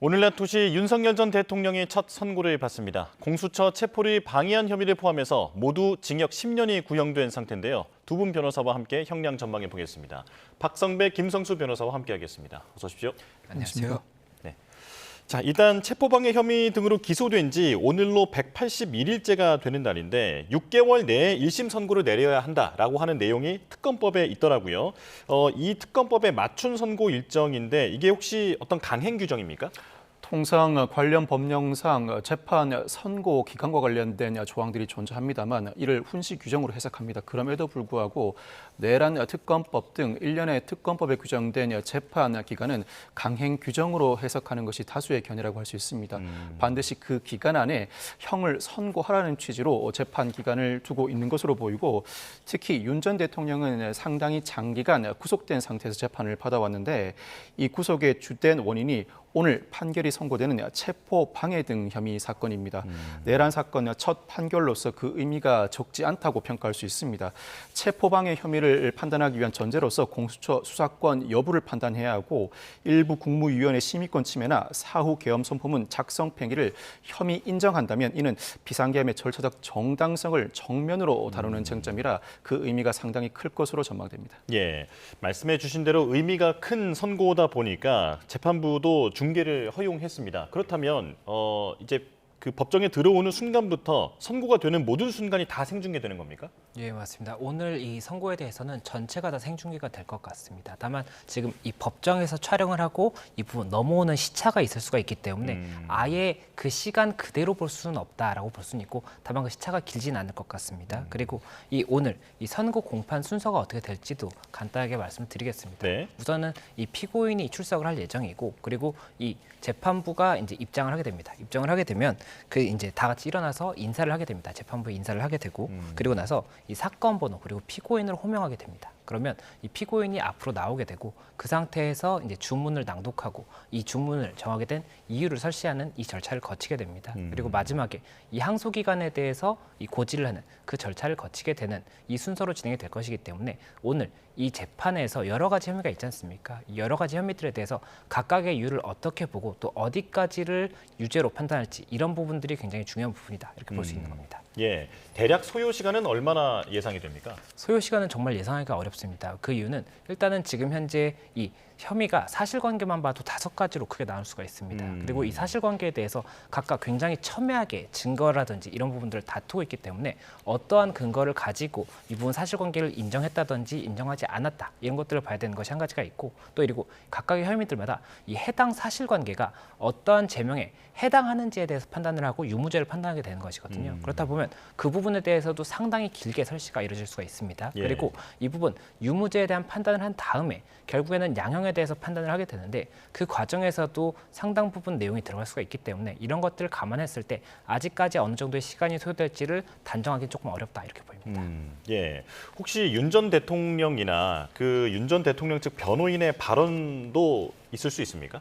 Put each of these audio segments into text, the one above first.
오늘 낮 2시 윤석열 전 대통령이 첫 선고를 받습니다. 공수처 체포를 방해한 혐의를 포함해서 모두 징역 10년이 구형된 상태인데요. 두 분 변호사와 함께 형량 전망해 보겠습니다. 박성배, 김성수 변호사와 함께하겠습니다. 어서 오십시오. 안녕하세요. 네. 자, 일단 체포방해 혐의 등으로 기소된 지 오늘로 181일째가 되는 날인데 6개월 내에 1심 선고를 내려야 한다라고 하는 내용이 특검법에 있더라고요. 이 특검법에 맞춘 선고 일정인데 이게 혹시 어떤 강행 규정입니까? 통상 관련 법령상 재판 선고 기간과 관련된 조항들이 존재합니다만 이를 훈시 규정으로 해석합니다. 그럼에도 불구하고 내란 특검법 등 일련의 특검법에 규정된 재판 기간은 강행 규정으로 해석하는 것이 다수의 견해라고 할 수 있습니다. 반드시 그 기간 안에 형을 선고하라는 취지로 재판 기간을 두고 있는 것으로 보이고 특히 윤 전 대통령은 상당히 장기간 구속된 상태에서 재판을 받아왔는데 이 구속의 주된 원인이 오늘 판결이 선고되는 체포 방해 등 혐의 사건입니다. 내란 사건 첫 판결로서 그 의미가 적지 않다고 평가할 수 있습니다. 체포 방해 혐의를 판단하기 위한 전제로서 공수처 수사권 여부를 판단해야 하고 일부 국무위원회 심의권 침해나 사후 계엄 선포문 작성 폐기를 혐의 인정한다면 이는 비상계엄의 절차적 정당성을 정면으로 다루는 쟁점이라 그 의미가 상당히 클 것으로 전망됩니다. 예, 말씀해 주신 대로 의미가 큰 선고다 보니까 재판부도 중계를 허용했습니다. 그렇다면 이제 그 법정에 들어오는 순간부터 선고가 되는 모든 순간이 다 생중계되는 겁니까? 예, 맞습니다. 오늘 이 선고에 대해서는 전체가 다 생중계가 될 것 같습니다. 다만 지금 이 법정에서 촬영을 하고 이 부분 넘어오는 시차가 있을 수가 있기 때문에 아예 그 시간 그대로 볼 수는 없다라고 볼 수는 있고 다만 그 시차가 길지는 않을 것 같습니다. 그리고 이 오늘 이 선고 공판 순서가 어떻게 될지도 간단하게 말씀드리겠습니다. 네. 우선은 이 피고인이 출석을 할 예정이고 그리고 이 재판부가 이제 입장을 하게 됩니다. 입장을 하게 되면 그 이제 다 같이 일어나서 인사를 하게 됩니다. 재판부에 인사를 하게 되고 그리고 나서 이 사건 번호 그리고 피고인을 호명하게 됩니다. 그러면 이 피고인이 앞으로 나오게 되고 그 상태에서 이제 주문을 낭독하고 이 주문을 정하게 된 이유를 설시하는 이 절차를 거치게 됩니다. 그리고 마지막에 이 항소 기간에 대해서 이 고지를 하는 그 절차를 거치게 되는 이 순서로 진행이 될 것이기 때문에 오늘 이 재판에서 여러 가지 혐의가 있지 않습니까? 이 여러 가지 혐의들에 대해서 각각의 이유를 어떻게 보고 또 어디까지를 유죄로 판단할지 이런 부분들이 굉장히 중요한 부분이다 이렇게 볼 수 있는 겁니다. 예, 대략 소요 시간은 얼마나 예상이 됩니까? 소요 시간은 정말 예상하기가 어렵습니다. 그 이유는 일단은 지금 현재 이 혐의가 사실관계만 봐도 5가지로 크게 나눌 수가 있습니다. 그리고 이 사실관계에 대해서 각각 굉장히 첨예하게 증거라든지 이런 부분들을 다투고 있기 때문에 어떠한 근거를 가지고 이 부분 사실관계를 인정했다든지 인정하지 않았다 이런 것들을 봐야 되는 것이 한 가지가 있고 또 그리고 각각의 혐의들마다 이 해당 사실관계가 어떠한 제명에 해당하는지에 대해서 판단을 하고 유무죄를 판단하게 되는 것이거든요. 그렇다 보면 그 부분에 대해서도 상당히 길게 설시가 이루어질 수가 있습니다. 예. 그리고 이 부분 유무죄에 대한 판단을 한 다음에 결국에는 양형에 대해서 판단을 하게 되는데 그 과정에서도 상당 부분 내용이 들어갈 수가 있기 때문에 이런 것들을 감안했을 때 아직까지 어느 정도의 시간이 소요될지를 단정하기는 조금 어렵다 이렇게 보입니다. 예, 혹시 윤 전 대통령이나 그 윤 전 대통령 측 변호인의 발언도 있을 수 있습니까?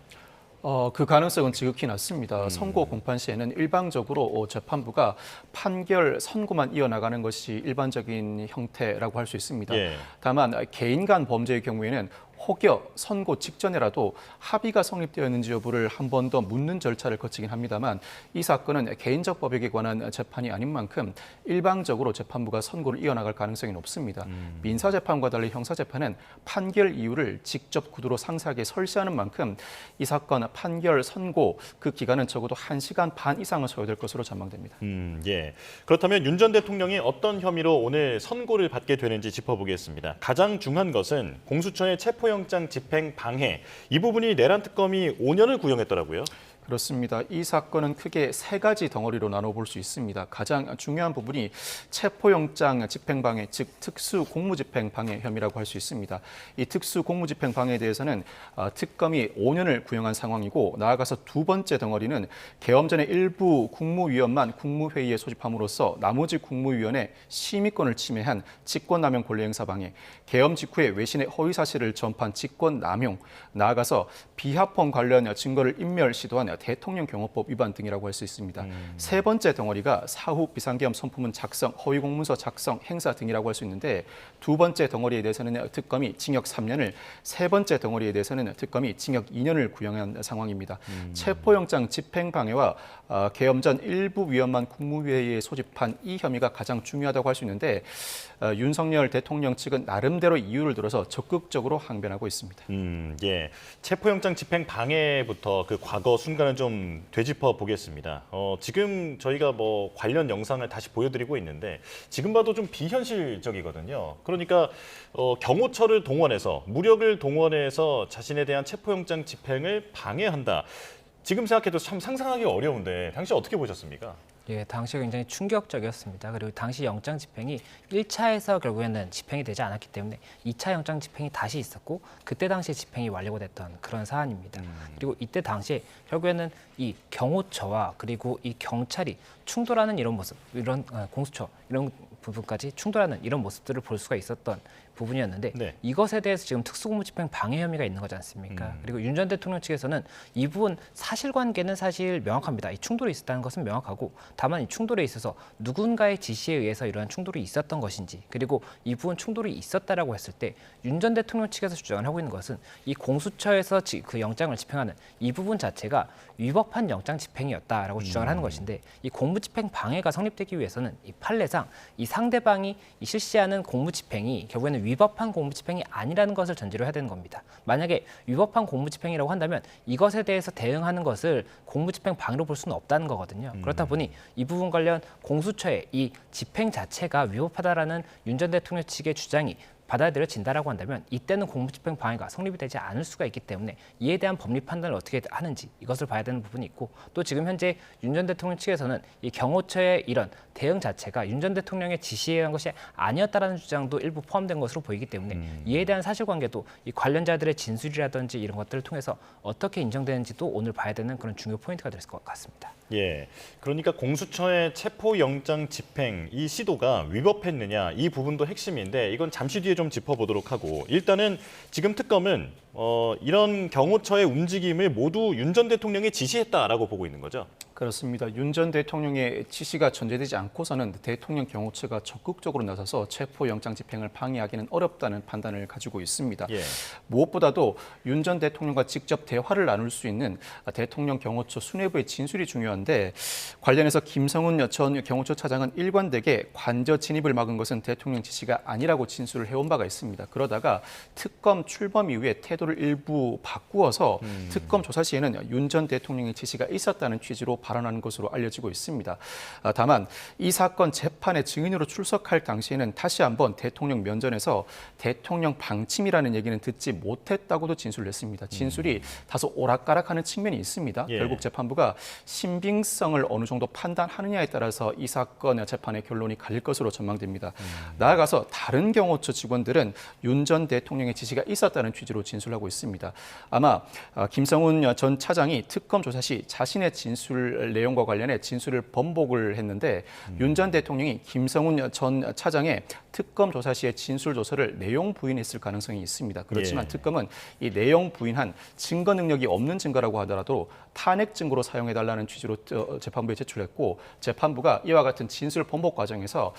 그 가능성은 지극히 낮습니다. 선고 공판 시에는 일방적으로 재판부가 판결 선고만 이어나가는 것이 일반적인 형태라고 할 수 있습니다. 예. 다만 개인 간 범죄의 경우에는 혹여 선고 직전에라도 합의가 성립되었는지 여부를 한 번 더 묻는 절차를 거치긴 합니다만 이 사건은 개인적 법익에 관한 재판이 아닌 만큼 일방적으로 재판부가 선고를 이어나갈 가능성이 높습니다. 민사재판과 달리 형사재판은 판결 이유를 직접 구두로 상세하게 설시하는 만큼 이 사건 판결 선고 그 기간은 적어도 1시간 반 이상은 소요될 것으로 전망됩니다. 예. 그렇다면 윤 전 대통령이 어떤 혐의로 오늘 선고를 받게 되는지 짚어보겠습니다. 가장 중요한 것은 공수처의 체포영장 집행 방해. 이 부분이 내란 특검이 5년을 구형했더라고요. 그렇습니다. 이 사건은 크게 3가지 덩어리로 나눠볼 수 있습니다. 가장 중요한 부분이 체포영장 집행방해, 즉 특수공무집행방해 혐의라고 할 수 있습니다. 이 특수공무집행방해에 대해서는 특검이 5년을 구형한 상황이고 나아가서 두 번째 덩어리는 계엄 전에 일부 국무위원만 국무회의에 소집함으로써 나머지 국무위원의 심의권을 침해한 직권남용 권리행사방해, 계엄 직후에 외신의 허위사실을 전파한 직권남용, 나아가서 비합헌 관련 증거를 인멸 시도한 대통령 경호법 위반 등이라고 할 수 있습니다. 세 번째 덩어리가 사후 비상계엄 선포문 작성, 허위 공문서 작성, 행사 등이라고 할 수 있는데 두 번째 덩어리에 대해서는 특검이 징역 3년을, 세 번째 덩어리에 대해서는 특검이 징역 2년을 구형한 상황입니다. 체포영장 집행방해와 계엄 전 일부 위원만 국무회의에 소집한 이 혐의가 가장 중요하다고 할 수 있는데 윤석열 대통령 측은 나름대로 이유를 들어서 적극적으로 항변하고 있습니다. 예. 체포영장 집행 방해부터 그 과거 순간을 좀 되짚어 보겠습니다. 지금 저희가 뭐 관련 영상을 다시 보여드리고 있는데 지금 봐도 좀 비현실적이거든요. 그러니까 경호처를 동원해서 무력을 동원해서 자신에 대한 체포영장 집행을 방해한다. 지금 생각해도 참 상상하기 어려운데 당시 어떻게 보셨습니까? 예, 당시 굉장히 충격적이었습니다. 그리고 당시 영장 집행이 1차에서 결국에는 집행이 되지 않았기 때문에 2차 영장 집행이 다시 있었고 그때 당시에 집행이 완료가 됐던 그런 사안입니다. 그리고 이때 당시에 결국에는 이 경호처와 그리고 이 경찰이 충돌하는 이런 모습, 이런 공수처 이런 부분까지 충돌하는 이런 모습들을 볼 수가 있었던 부분이었는데 네. 이것에 대해서 지금 특수공무집행 방해 혐의가 있는 거지 않습니까? 그리고 윤 전 대통령 측에서는 이 부분 사실관계는 사실 명확합니다. 이 충돌이 있었다는 것은 명확하고 다만 이 충돌에 있어서 누군가의 지시에 의해서 이러한 충돌이 있었던 것인지 그리고 이 부분 충돌이 있었다라고 했을 때 윤 전 대통령 측에서 주장을 하고 있는 것은 이 공수처에서 그 영장을 집행하는 이 부분 자체가 위법한 영장 집행이었다라고 주장을 하는 것인데 이 공무집행 방해가 성립되기 위해서는 이 판례상 이 상대방이 이 실시하는 공무집행이 결국에는 위법한 공무집행이 아니라는 것을 전제로 해야 되는 겁니다. 만약에 위법한 공무집행이라고 한다면 이것에 대해서 대응하는 것을 공무집행 방해로 볼 수는 없다는 거거든요. 그렇다 보니 이 부분 관련 공수처의 이 집행 자체가 위법하다라는 윤 전 대통령 측의 주장이 받아들여진다라고 한다면 이때는 공무집행 방해가 성립이 되지 않을 수가 있기 때문에 이에 대한 법리 판단을 어떻게 하는지 이것을 봐야 되는 부분이 있고 또 지금 현재 윤 전 대통령 측에서는 이 경호처의 이런 대응 자체가 윤 전 대통령의 지시에 의한 것이 아니었다라는 주장도 일부 포함된 것으로 보이기 때문에 이에 대한 사실관계도 이 관련자들의 진술이라든지 이런 것들을 통해서 어떻게 인정되는지도 오늘 봐야 되는 그런 중요 포인트가 될 것 같습니다. 예, 그러니까 공수처의 체포영장 집행 이 시도가 위법했느냐 이 부분도 핵심인데 이건 잠시 뒤에 좀 짚어보도록 하고 일단은 지금 특검은 이런 경호처의 움직임을 모두 윤 전 대통령이 지시했다라고 보고 있는 거죠. 그렇습니다. 윤 전 대통령의 지시가 전제되지 않고서는 대통령 경호처가 적극적으로 나서서 체포영장 집행을 방해하기는 어렵다는 판단을 가지고 있습니다. 예. 무엇보다도 윤 전 대통령과 직접 대화를 나눌 수 있는 대통령 경호처 수뇌부의 진술이 중요한데 관련해서 김성훈 전 경호처 차장은 일관되게 관저 진입을 막은 것은 대통령 지시가 아니라고 진술을 해온 바가 있습니다. 그러다가 특검 출범 이후에 태도를 일부 바꾸어서 특검 조사 시에는 윤 전 대통령의 지시가 있었다는 취지로 발언한 것으로 알려지고 있습니다. 다만 이 사건 재판의 증인으로 출석할 당시에는 다시 한번 대통령 면전에서 대통령 방침이라는 얘기는 듣지 못했다고도 진술을 했습니다. 진술이 다소 오락가락하는 측면이 있습니다. 예. 결국 재판부가 신빙성을 어느 정도 판단하느냐에 따라서 이 사건 재판의 결론이 갈릴 것으로 전망됩니다. 나아가서 다른 경호처 직원들은 윤 전 대통령의 지시가 있었다는 취지로 진술하고 있습니다. 아마 김성훈 전 차장이 특검 조사 시 자신의 진술 내용과 관련해 진술을 번복을 했는데 윤 전 대통령이 김성훈 전 차장의 특검 조사 시의 진술 조서를 내용 부인했을 가능성이 있습니다. 그렇지만 예. 특검은 이 내용 부인한 증거 능력이 없는 증거라고 하더라도 탄핵 증거로 사용해달라는 취지로 재판부에 제출했고 재판부가 이와 같은 진술 번복 과정에서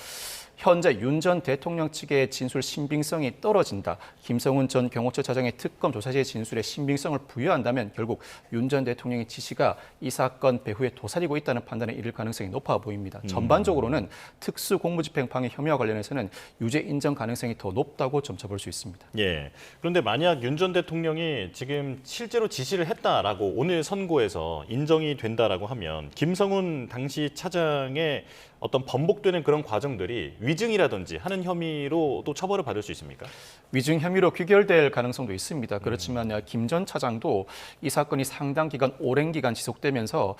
현재 윤 전 대통령 측의 진술 신빙성이 떨어진다. 김성훈 전 경호처 차장의 특검 조사 시의 진술에 신빙성을 부여한다면 결국 윤 전 대통령의 지시가 이 사건 배후에 도사리고 있다는 판단에 이를 가능성이 높아 보입니다. 전반적으로는 특수공무집행 방해 혐의와 관련해서는 유죄 인정 가능성이 더 높다고 점쳐볼 수 있습니다. 예. 그런데 만약 윤 전 대통령이 지금 실제로 지시를 했다라고 오늘 선고에서 인정이 된다라고 하면 김성훈 당시 차장의 어떤 번복되는 그런 과정들이 위증이라든지 하는 혐의로 또 처벌을 받을 수 있습니까? 위증 혐의로 귀결될 가능성도 있습니다. 그렇지만 김 전 차장도 이 사건이 상당 기간 오랜 기간 지속되면서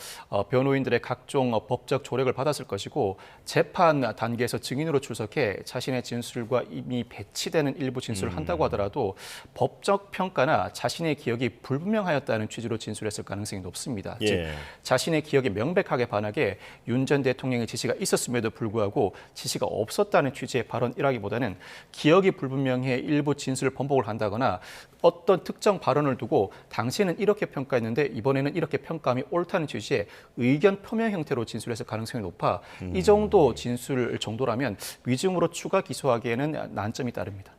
변호인들의 각종 법적 조력을 받았을 것이고 재판 단계에서 증인으로 출석해 자신의 자신의 진술과 이미 배치되는 일부 진술을 한다고 하더라도 법적 평가나 자신의 기억이 불분명하였다는 취지로 진술했을 가능성이 높습니다. 예. 즉 자신의 기억에 명백하게 반하게 윤 전 대통령의 지시가 있었음에도 불구하고 지시가 없었다는 취지의 발언이라기보다는 기억이 불분명해 일부 진술을 번복을 한다거나 어떤 특정 발언을 두고 당시에는 이렇게 평가했는데 이번에는 이렇게 평가함이 옳다는 취지의 의견 표명 형태로 진술했을 가능성이 높아 이 정도 진술 정도라면 위증으로 추가 기소하기에는 난점이 따릅니다.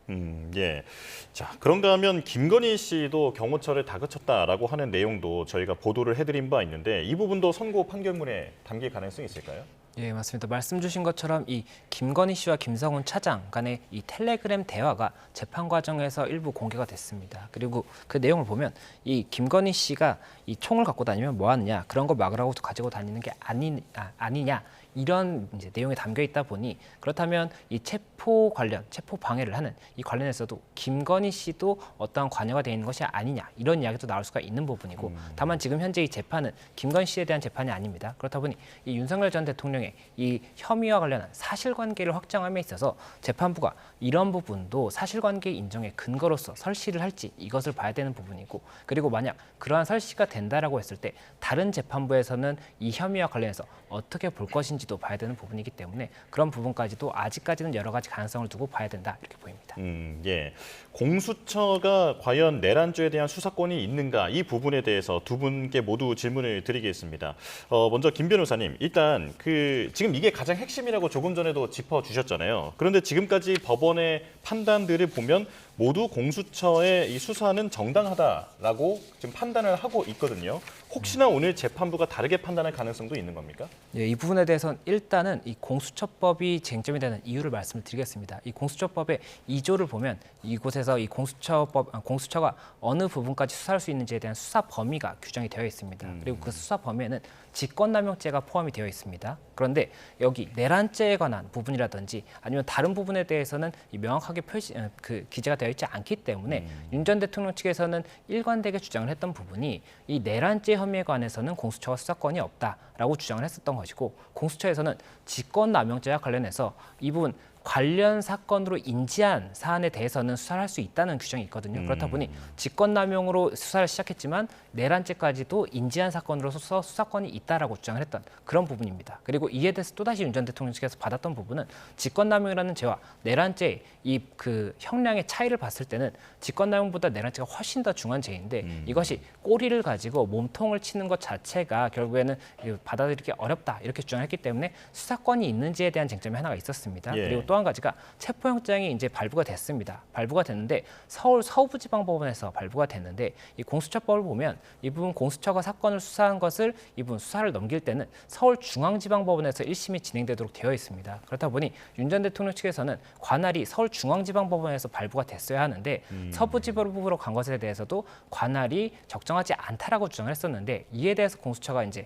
예. 자, 그런가 하면 김건희 씨도 경호처를 다그쳤다라고 하는 내용도 저희가 보도를 해드린 바 있는데 이 부분도 선고 판결문에 담길 가능성이 있을까요? 예, 맞습니다. 말씀 주신 것처럼 이 김건희 씨와 김성훈 차장 간의 이 텔레그램 대화가 재판 과정에서 일부 공개가 됐습니다. 그리고 그 내용을 보면 이 김건희 씨가 이 총을 갖고 다니면 뭐 하느냐, 그런 거 막으라고 가지고 다니는 게 아니냐, 이런 이제 내용이 담겨 있다 보니 그렇다면 이 체포 방해를 하는 이 관련해서도 김건희 씨도 어떠한 관여가 되어 있는 것이 아니냐, 이런 이야기도 나올 수가 있는 부분이고, 다만 지금 현재 이 재판은 김건희 씨에 대한 재판이 아닙니다. 그렇다 보니 이 윤석열 전 대통령의 이 혐의와 관련한 사실관계를 확정함에 있어서 재판부가 이런 부분도 사실관계 인정의 근거로서 설시를 할지 이것을 봐야 되는 부분이고, 그리고 만약 그러한 설시가 된다라고 했을 때 다른 재판부에서는 이 혐의와 관련해서 어떻게 볼 것인지도 봐야 되는 부분이기 때문에 그런 부분까지도 아직까지는 여러 가지 가능성을 두고 봐야 된다, 이렇게 보입니다. 예. 공수처가 과연 내란죄에 대한 수사권이 있는가, 이 부분에 대해서 두 분께 모두 질문을 드리겠습니다. 먼저 김 변호사님, 일단 지금 이게 가장 핵심이라고 조금 전에도 짚어주셨잖아요. 그런데 지금까지 법원의 판단들을 보면 모두 공수처의 이 수사는 정당하다라고 지금 판단을 하고 있거든요. 혹시나 오늘 재판부가 다르게 판단할 가능성도 있는 겁니까? 예, 이 부분에 대해서는 일단은 이 공수처법이 쟁점이 되는 이유를 말씀을 드리겠습니다. 이 공수처법의 2조를 보면 이곳에서 이 공수처가 어느 부분까지 수사할 수 있는지에 대한 수사 범위가 규정이 되어 있습니다. 그리고 그 수사 범위에는 직권남용죄가 포함이 되어 있습니다. 그런데 여기 내란죄에 관한 부분이라든지 아니면 다른 부분에 대해서는 명확하게 기재가 되어 있지 않기 때문에 윤 전 대통령 측에서는 일관되게 주장을 했던 부분이 이 내란죄 혐의에 관해서는 공수처가 수사권이 없다라고 주장을 했었던 것이고, 공수처에서는 직권남용죄와 관련해서 이 부분 관련 사건으로 인지한 사안에 대해서는 수사를 할 수 있다는 규정이 있거든요. 그렇다 보니 직권남용으로 수사를 시작했지만 내란죄까지도 인지한 사건으로서 수사권이 있다라고 주장을 했던 그런 부분입니다. 그리고 이에 대해서 또다시 윤 전 대통령 측에서 받았던 부분은 직권남용이라는 죄와 내란죄의 그 형량의 차이를 봤을 때는 직권남용보다 내란죄가 훨씬 더 중한 죄인데 이것이 꼬리를 가지고 몸통을 치는 것 자체가 결국에는 받아들이기 어렵다, 이렇게 주장했기 때문에 수사권이 있는지에 대한 쟁점이 하나가 있었습니다. 예. 그리고 또 한 가지가 체포영장이 이제 발부가 됐습니다. 발부가 됐는데 서울 서부지방법원에서 발부가 됐는데 이 공수처법을 보면 이 부분 공수처가 사건을 수사한 것을 이 부분 수사를 넘길 때는 서울중앙지방법원에서 1심이 진행되도록 되어 있습니다. 그렇다 보니 윤 전 대통령 측에서는 관할이 서울중앙지방법원에서 발부가 됐어야 하는데 서부지법으로 간 것에 대해서도 관할이 적정하지 않다라고 주장을 했었는데, 이에 대해서 공수처가 이제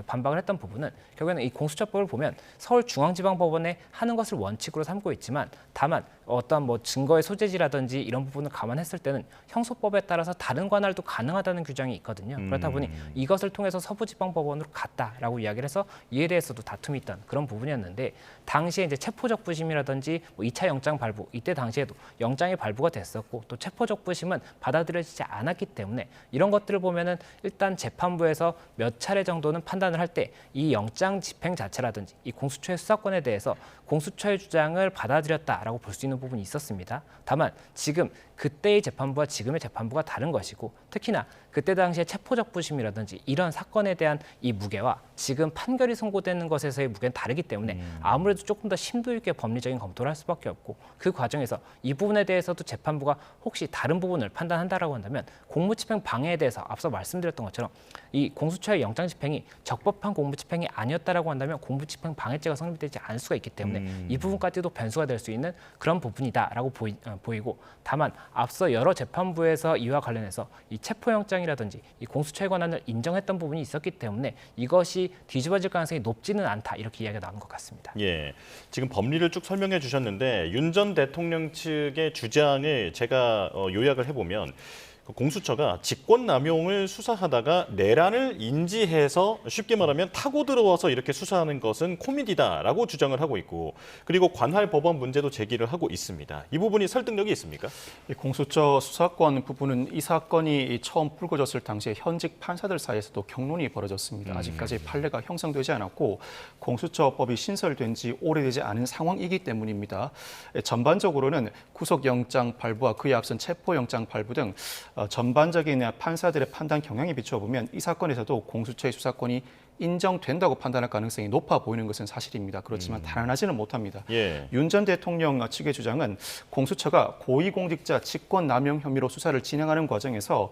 반박을 했던 부분은 결국에는 이 공수처법을 보면 서울중앙지방법원에 하는 것을 원칙으로 삼고 있지만, 다만 어떤 뭐 증거의 소재지라든지 이런 부분을 감안했을 때는 형소법에 따라서 다른 관할도 가능하다는 규정이 있거든요. 그렇다 보니 이것을 통해서 서부지방법원으로 갔다라고 이야기를 해서 이에 대해서도 다툼이 있던 그런 부분이었는데, 당시에 이제 체포적 부심이라든지 뭐 2차 영장 발부, 이때 당시에도 영장이 발부가 됐었고 또 체포적 부심은 받아들여지지 않았기 때문에 이런 것들을 보면은 일단 재판부에서 몇 차례 정도는 판단을 할 때 이 영장 집행 자체라든지 이 공수처의 수사권에 대해서 공수처의 주장을 받아들였다라고 볼 수 있는 부분이 있었습니다. 다만 지금 그때의 재판부와 지금의 재판부가 다른 것이고, 특히나 그때 당시에 체포적 부심이라든지 이런 사건에 대한 이 무게와 지금 판결이 선고되는 것에서의 무게는 다르기 때문에 아무래도 조금 더 심도 있게 법리적인 검토를 할 수밖에 없고, 그 과정에서 이 부분에 대해서도 재판부가 혹시 다른 부분을 판단한다라고 한다면 공무집행 방해에 대해서 앞서 말씀드렸던 것처럼 이 공수처의 영장 집행이 적법한 공무집행이 아니었다라고 한다면 공무집행 방해죄가 성립되지 않을 수가 있기 때문에 이 부분까지도 변수가 될 수 있는 그런 부분이다라고 보이고, 다만 앞서 여러 재판부에서 이와 관련해서 이 체포영장이라든지 이 공수처의 권한을 인정했던 부분이 있었기 때문에 이것이 뒤집어질 가능성이 높지는 않다, 이렇게 이야기가 나온 것 같습니다. 예, 지금 법리를 쭉 설명해 주셨는데 윤 전 대통령 측의 주장을 제가 요약을 해보면 공수처가 직권남용을 수사하다가 내란을 인지해서 쉽게 말하면 타고 들어와서 이렇게 수사하는 것은 코미디다라고 주장을 하고 있고 그리고 관할 법원 문제도 제기를 하고 있습니다. 이 부분이 설득력이 있습니까? 이 공수처 수사권 부분은 이 사건이 처음 불거졌을 당시에 현직 판사들 사이에서도 격론이 벌어졌습니다. 아직까지 판례가 형성되지 않았고 공수처법이 신설된 지 오래되지 않은 상황이기 때문입니다. 전반적으로는 구속영장 발부와 그에 앞선 체포영장 발부 등 전반적인 판사들의 판단 경향에 비춰보면 이 사건에서도 공수처의 수사권이 인정된다고 판단할 가능성이 높아 보이는 것은 사실입니다. 그렇지만 단언하지는 못합니다. 예. 윤 전 대통령 측의 주장은 공수처가 고위공직자 직권남용 혐의로 수사를 진행하는 과정에서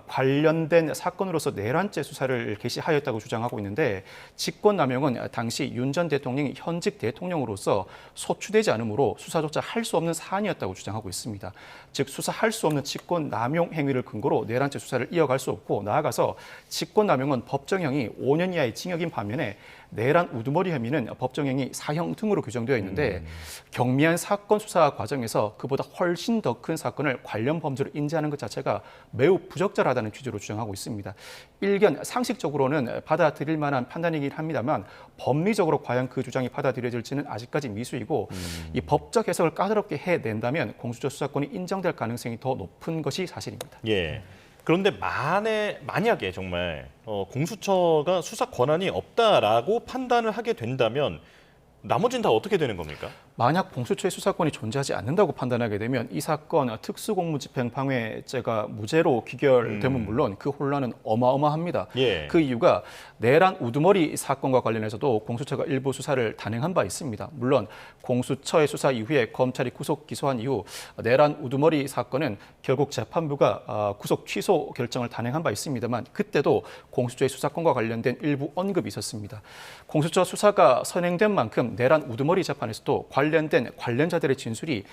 관련된 사건으로서 내란죄 수사를 개시하였다고 주장하고 있는데 직권남용은 당시 윤 전 대통령이 현직 대통령으로서 소추되지 않으므로 수사조차 할 수 없는 사안이었다고 주장하고 있습니다. 즉 수사할 수 없는 직권남용 행위를 근거로 내란죄 수사를 이어갈 수 없고 나아가서 직권남용은 법정형이 5년 이하의 징역인 반면에 내란 우두머리 혐의는 법정형이 사형 등으로 규정되어 있는데 경미한 사건 수사 과정에서 그보다 훨씬 더 큰 사건을 관련 범죄로 인지하는 것 자체가 매우 부적절하다는 취지로 주장하고 있습니다. 일견 상식적으로는 받아들일 만한 판단이긴 합니다만 법리적으로 과연 그 주장이 받아들여질지는 아직까지 미수이고 이 법적 해석을 까다롭게 해낸다면 공수처 수사권이 인정될 가능성이 더 높은 것이 사실입니다. 예. 그런데 만약에 정말 공수처가 수사 권한이 없다라고 판단을 하게 된다면 나머지는 다 어떻게 되는 겁니까? 만약 공수처의 수사권이 존재하지 않는다고 판단하게 되면 이 사건 특수공무집행방해죄가 무죄로 기결되면 물론 그 혼란은 어마어마합니다. 예. 그 이유가 내란 우두머리 사건과 관련해서도 공수처가 일부 수사를 단행한 바 있습니다. 물론 공수처의 수사 이후에 검찰이 구속 기소한 이후 내란 우두머리 사건은 결국 재판부가 구속 취소 결정을 단행한 바 있습니다만 그때도 공수처의 수사권과 관련된 일부 언급이 있었습니다. 공수처 수사가 선행된 만큼 내란 우두머리 재판에서도 관련된 관련자들의 진술이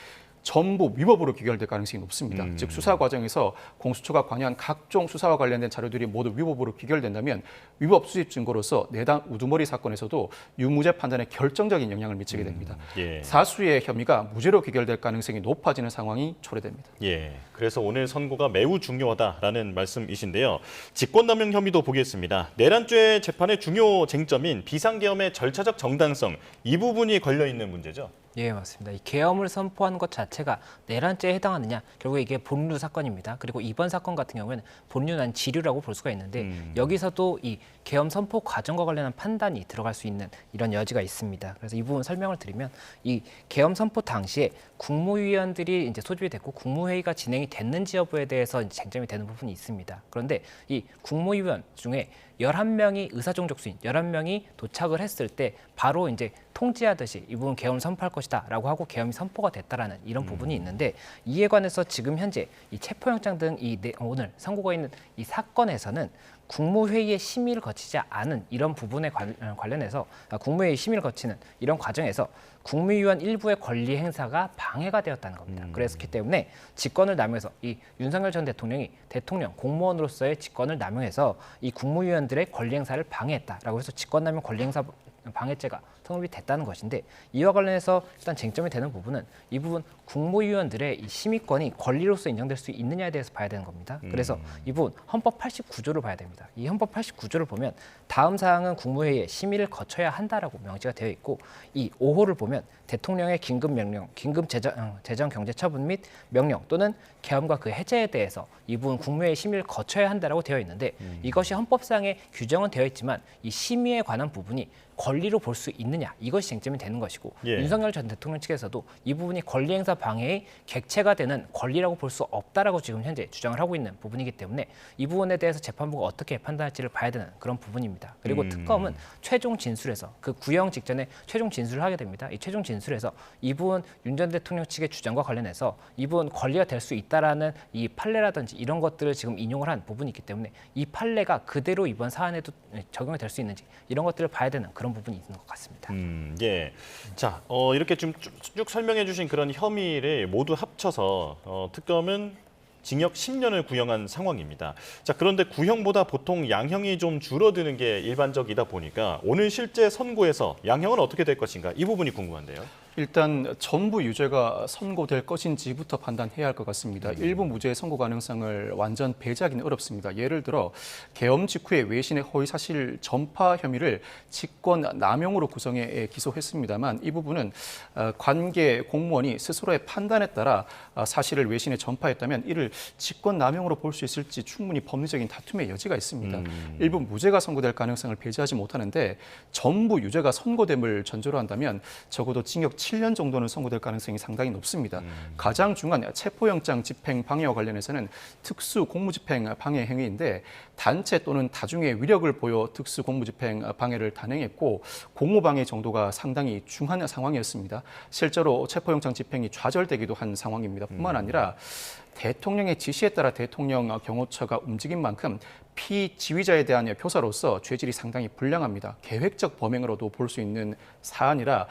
전부 위법으로 귀결될 가능성이 높습니다. 즉 수사 과정에서 공수처가 관여한 각종 수사와 관련된 자료들이 모두 위법으로 귀결된다면 위법 수집 증거로서 내란 우두머리 사건에서도 유무죄 판단에 결정적인 영향을 미치게 됩니다. 예. 사수의 혐의가 무죄로 귀결될 가능성이 높아지는 상황이 초래됩니다. 예. 그래서 오늘 선고가 매우 중요하다라는 말씀이신데요. 직권남용 혐의도 보겠습니다. 내란죄 재판의 중요 쟁점인 비상계엄의 절차적 정당성 이 부분이 걸려 있는 문제죠. 예, 맞습니다. 이 계엄을 선포한 것 자체가 내란죄에 해당하느냐? 결국 이게 본류 사건입니다. 그리고 이번 사건 같은 경우에는 본류는 아닌 지류라고 볼 수가 있는데 여기서도 이 계엄 선포 과정과 관련한 판단이 들어갈 수 있는 이런 여지가 있습니다. 그래서 이 부분 설명을 드리면 이 계엄 선포 당시에 국무위원들이 이제 소집이 됐고 국무회의가 진행이 됐는지 여부에 대해서 이제 쟁점이 되는 부분이 있습니다. 그런데 이 국무위원 중에 11명이 의사종족수인 11명이 도착을 했을 때 바로 이제 통지하듯이 이 부분 계엄을 선포할 것이다라고 하고 계엄이 선포가 됐다라는 이런 부분이 있는데 이에 관해서 지금 현재 이 체포영장 등 이 오늘 선고가 있는 이 사건에서는 국무회의의 심의를 거치지 않은 이런 부분에 관련해서 국무회의 심의를 거치는 이런 과정에서 국무위원 일부의 권리 행사가 방해가 되었다는 겁니다. 그렇기 때문에 직권을 남용해서 이 윤석열 전 대통령이 대통령 공무원으로서의 직권을 남용해서 이 국무위원들의 권리 행사를 방해했다라고 해서 직권남용 권리 행사 방해죄가 성립이 됐다는 것인데 이와 관련해서 일단 쟁점이 되는 부분은 이 부분 국무위원들의 이 심의권이 권리로서 인정될 수 있느냐에 대해서 봐야 되는 겁니다. 그래서 이 부분 헌법 89조를 봐야 됩니다. 이 헌법 89조를 보면 다음 사항은 국무회의에 심의를 거쳐야 한다라고 명시가 되어 있고 이 5호를 보면 대통령의 긴급 명령, 긴급 재정 경제 처분 및 명령 또는 계엄과 그 해제에 대해서 이 부분 국무회의 심의를 거쳐야 한다라고 되어 있는데 이것이 헌법상의 규정은 되어 있지만 이 심의에 관한 부분이 권리로 볼 수 있느냐 이것이 쟁점이 되는 것이고 예. 윤석열 전 대통령 측에서도 이 부분이 권리행사 방해의 객체가 되는 권리라고 볼 수 없다라고 지금 현재 주장을 하고 있는 부분이기 때문에 이 부분에 대해서 재판부가 어떻게 판단할지를 봐야 되는 그런 부분입니다. 그리고 특검은 최종 진술에서 그 구형 직전에 최종 진술을 하게 됩니다. 이 최종 진술에서 이 부분 윤 전 대통령 측의 주장과 관련해서 이 부분 권리가 될 수 있다라는 이 판례라든지 이런 것들을 지금 인용을 한 부분이 있기 때문에 이 판례가 그대로 이번 사안에도 적용이 될 수 있는지 이런 것들을 봐야 되는 그런 부분이 있는 것 같습니다. 예. 자, 이렇게 좀 쭉 설명해 주신 그런 혐의를 모두 합쳐서 특검은 징역 10년을 구형한 상황입니다. 자, 그런데 구형보다 보통 양형이 좀 줄어드는 게 일반적이다 보니까 오늘 실제 선고에서 양형은 어떻게 될 것인가 이 부분이 궁금한데요. 일단 전부 유죄가 선고될 것인지부터 판단해야 할 것 같습니다. 일부 무죄 선고 가능성을 완전 배제하기는 어렵습니다. 예를 들어 계엄 직후에 외신의 허위 사실 전파 혐의를 직권 남용으로 구성해 기소했습니다만 이 부분은 관계 공무원이 스스로의 판단에 따라 사실을 외신에 전파했다면 이를 직권 남용으로 볼 수 있을지 충분히 법리적인 다툼의 여지가 있습니다. 일부 무죄가 선고될 가능성을 배제하지 못하는데 전부 유죄가 선고됨을 전제로 한다면 적어도 징역 7년 정도는 선고될 가능성이 상당히 높습니다. 가장 중요한 체포영장 집행 방해와 관련해서는 특수 공무집행 방해 행위인데 단체 또는 다중의 위력을 보여 특수 공무집행 방해를 단행했고 공무방해 정도가 상당히 중한 상황이었습니다. 실제로 체포영장 집행이 좌절되기도 한 상황입니다. 뿐만 아니라 대통령의 지시에 따라 대통령 경호처가 움직인 만큼 피지휘자에 대한 교사로서 죄질이 상당히 불량합니다. 계획적 범행으로도 볼 수 있는 사안이라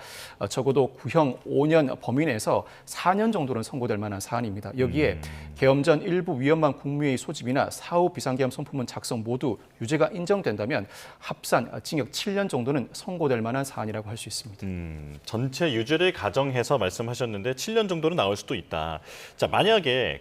적어도 구형 5년 범위 내에서 4년 정도는 선고될 만한 사안입니다. 여기에 계엄 전 일부 위헌만 국무회의 소집이나 사후 비상계엄 선포문 작성 모두 유죄가 인정된다면 합산 징역 7년 정도는 선고될 만한 사안이라고 할 수 있습니다. 전체 유죄를 가정해서 말씀하셨는데 7년 정도는 나올 수도 있다. 자, 만약에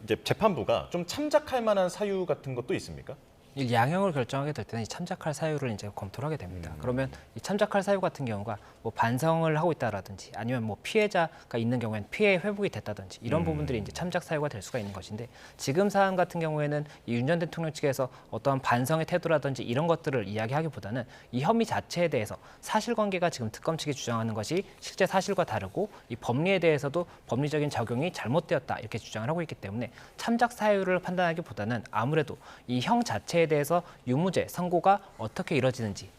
이제 재판부가 좀 참작할 만한 사유 같은 것도 있습니까? 이 양형을 결정하게 될 때는 이 참작할 사유를 이제 검토를 하게 됩니다. 그러면 이 참작할 사유 같은 경우가 뭐 반성을 하고 있다라든지 아니면 뭐 피해자가 있는 경우에는 피해 회복이 됐다든지 이런 부분들이 이제 참작 사유가 될 수가 있는 것인데 지금 사안 같은 경우에는 이 윤 전 대통령 측에서 어떠한 반성의 태도라든지 이런 것들을 이야기하기보다는 이 혐의 자체에 대해서 사실관계가 지금 특검 측이 주장하는 것이 실제 사실과 다르고 이 법리에 대해서도 법리적인 적용이 잘못되었다 이렇게 주장을 하고 있기 때문에 참작 사유를 판단하기보다는 아무래도 이 형 자체에 대해서 유무죄 선고가 어떻게 이뤄지는지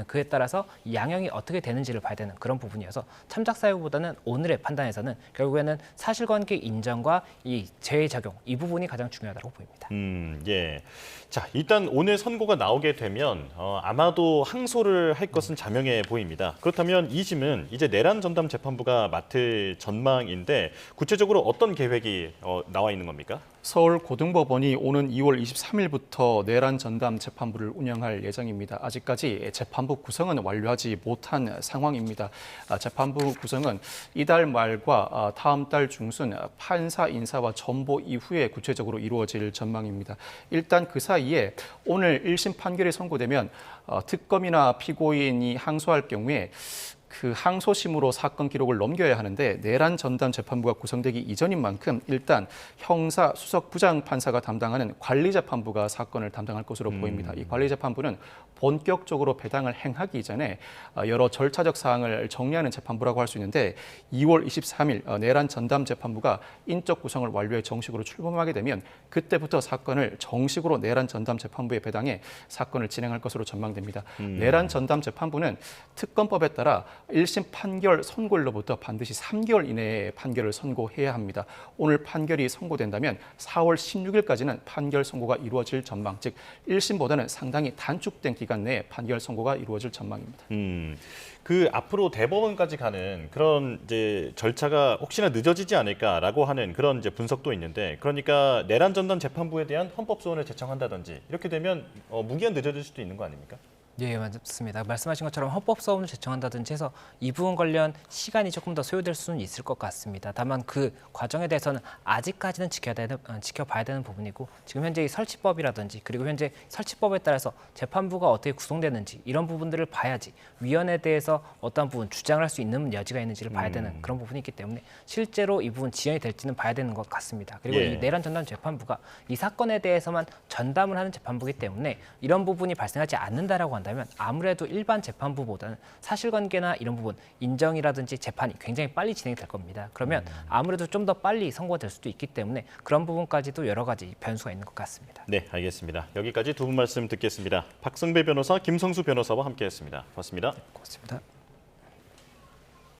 그에 따라서 이 양형이 어떻게 되는지를 봐야 되는 그런 부분이어서 참작 사유보다는 오늘의 판단에서는 결국에는 사실관계 인정과 이 죄의 적용 이 부분이 가장 중요하다고 보입니다. 예. 자, 일단 오늘 선고가 나오게 되면 아마도 항소를 할 것은 자명해 보입니다. 그렇다면 2심은 이제 내란 전담 재판부가 맡을 전망인데 구체적으로 어떤 계획이 나와 있는 겁니까? 서울고등법원이 오는 2월 23일부터 내란 전담 재판부를 운영할 예정입니다. 아직까지 재판부 구성은 완료하지 못한 상황입니다. 재판부 구성은 이달 말과 다음 달 중순 판사 인사와 전보 이후에 구체적으로 이루어질 전망입니다. 일단 그 사이에 오늘 1심 판결이 선고되면 특검이나 피고인이 항소할 경우에 그 항소심으로 사건 기록을 넘겨야 하는데 내란 전담 재판부가 구성되기 이전인 만큼 일단 형사 수석 부장 판사가 담당하는 관리재판부가 사건을 담당할 것으로 보입니다. 이 관리재판부는 본격적으로 배당을 행하기 전에 여러 절차적 사항을 정리하는 재판부라고 할 수 있는데 2월 23일 내란 전담 재판부가 인적 구성을 완료해 정식으로 출범하게 되면 그때부터 사건을 정식으로 내란 전담 재판부에 배당해 사건을 진행할 것으로 전망됩니다. 내란 전담 재판부는 특검법에 따라 1심 판결 선고일로부터 반드시 3개월 이내에 판결을 선고해야 합니다. 오늘 판결이 선고된다면 4월 16일까지는 판결 선고가 이루어질 전망, 즉 1심보다는 상당히 단축된 기간 내에 판결 선고가 이루어질 전망입니다. 그 앞으로 대법원까지 가는 그런 이제 절차가 혹시나 늦어지지 않을까라고 하는 그런 이제 분석도 있는데, 그러니까 내란 전담 재판부에 대한 헌법 소원을 제청한다든지 이렇게 되면 무기한 늦어질 수도 있는 거 아닙니까? 예, 맞습니다. 말씀하신 것처럼 헌법소원을 제청한다든지 해서 이 부분 관련 시간이 조금 더 소요될 수는 있을 것 같습니다. 다만 그 과정에 대해서는 아직까지는 지켜봐야 되는 부분이고, 지금 현재 이 설치법이라든지 그리고 현재 설치법에 따라서 재판부가 어떻게 구성되는지 이런 부분들을 봐야지 위원회에 대해서 어떠한 부분 주장을 할 수 있는 여지가 있는지를 봐야 되는 그런 부분이 있기 때문에 실제로 이 부분 지연이 될지는 봐야 되는 것 같습니다. 그리고 예. 이 내란 전담 재판부가 이 사건에 대해서만 전담을 하는 재판부이기 때문에 이런 부분이 발생하지 않는다라고 한다면 아무래도 일반 재판부보다는 사실관계나 이런 부분 인정이라든지 재판이 굉장히 빨리 진행이 될 겁니다. 그러면 아무래도 좀 더 빨리 선고가 될 수도 있기 때문에 그런 부분까지도 여러 가지 변수가 있는 것 같습니다. 네, 알겠습니다. 여기까지 두 분 말씀 듣겠습니다. 박성배 변호사, 김성수 변호사와 함께했습니다. 고맙습니다. 고맙습니다.